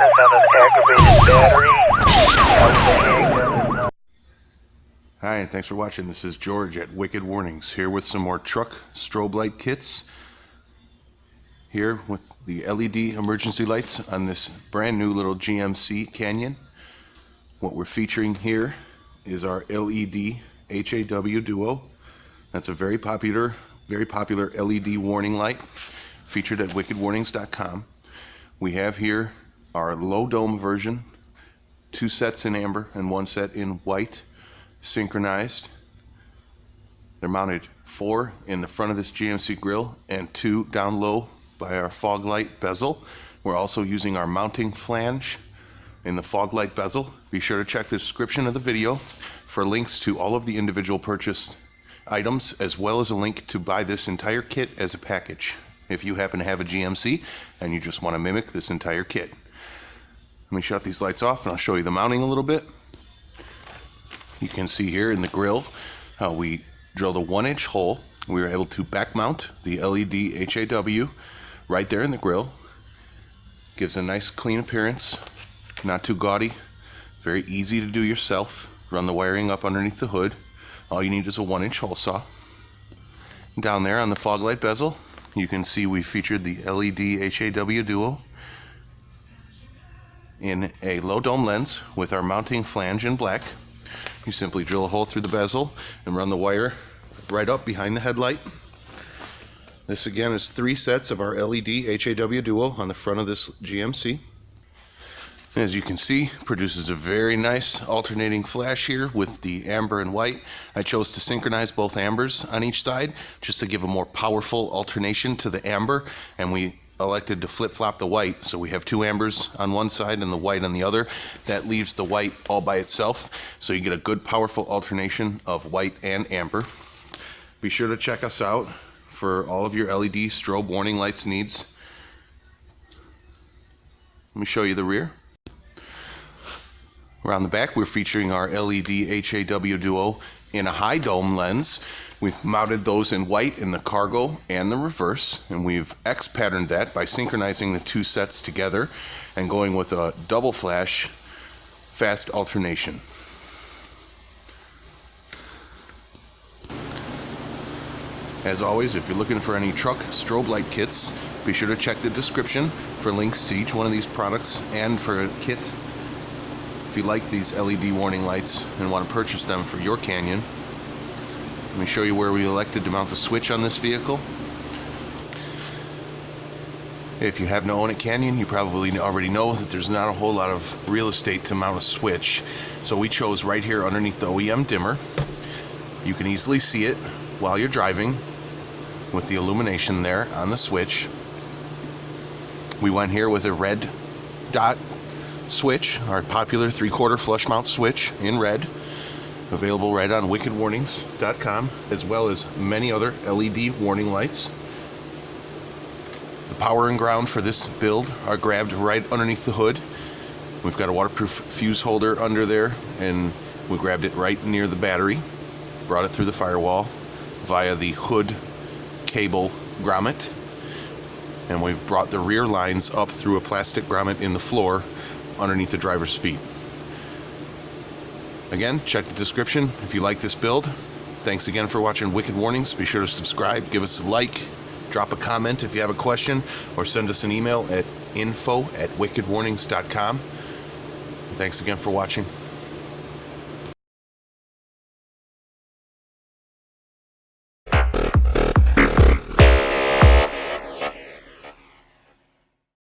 brightness on an aggravated battery. Hi, and thanks for watching. This is George at Wicked Warnings, here with some more truck strobe light kits. Here with the LED emergency lights on this brand new little GMC Canyon. What we're featuring here is our LED HAW Duo. That's a very popular LED warning light featured at wickedwarnings.com. We have here our low dome version, 2 sets in amber and 1 set in white, synchronized. They're mounted 4 in the front of this GMC grill and 2 down low by our fog light bezel. We're also using our mounting flange in the fog light bezel. Be sure to check the description of the video for links to all of the individual purchased items, as well as a link to buy this entire kit as a package if you happen to have a GMC and you just want to mimic this entire kit. Let me shut these lights off and I'll show you the mounting a little bit. You can see here in the grill how we drilled a 1-inch hole. We were able to back mount the LED HAW right there in the grill. Gives a nice clean appearance, not too gaudy, very easy to do yourself. Run the wiring up underneath the hood. All you need is a 1-inch hole saw. Down there on the fog light bezel, you can see we featured the LED HAW Duo in a low dome lens with our mounting flange in black. You simply drill a hole through the bezel and run the wire right up behind the headlight. This again is 3 sets of our LED HAW Duo on the front of this GMC. As you can see, produces a very nice alternating flash here with the amber and white. I chose to synchronize both ambers on each side just to give a more powerful alternation to the amber, and we elected to flip-flop the white, so we have 2 ambers on one side and the white on the other. That leaves the white all by itself, so you get a good powerful alternation of white and amber. Be sure to check us out for all of your LED strobe warning lights needs. Let me show you the rear. Around the back, we're featuring our LED HAW Duo in a high dome lens. We've mounted those in white in the cargo and the reverse, and we've X-patterned that by synchronizing the 2 sets together and going with a double flash fast alternation. As always, if you're looking for any truck strobe light kits, be sure to check the description for links to each one of these products and for a kit. If you like these LED warning lights and want to purchase them for your Canyon, let me show you where we elected to mount the switch on this vehicle. If you happen to own a Canyon, you probably already know that there's not a whole lot of real estate to mount a switch. So we chose right here underneath the OEM dimmer. You can easily see it while you're driving with the illumination there on the switch. We went here with a red dot switch, our popular 3/4 flush mount switch in red, available right on wickedwarnings.com, as well as many other LED warning lights. The power and ground for this build are grabbed right underneath the hood. We've got a waterproof fuse holder under there, and we grabbed it right near the battery, brought it through the firewall via the hood cable grommet, and we've brought the rear lines up through a plastic grommet in the floor underneath the driver's feet. Again, check the description if you like this build. Thanks again for watching Wicked Warnings. Be sure to subscribe, give us a like, drop a comment if you have a question, or send us an email at info@wickedwarnings.com. Thanks again for watching.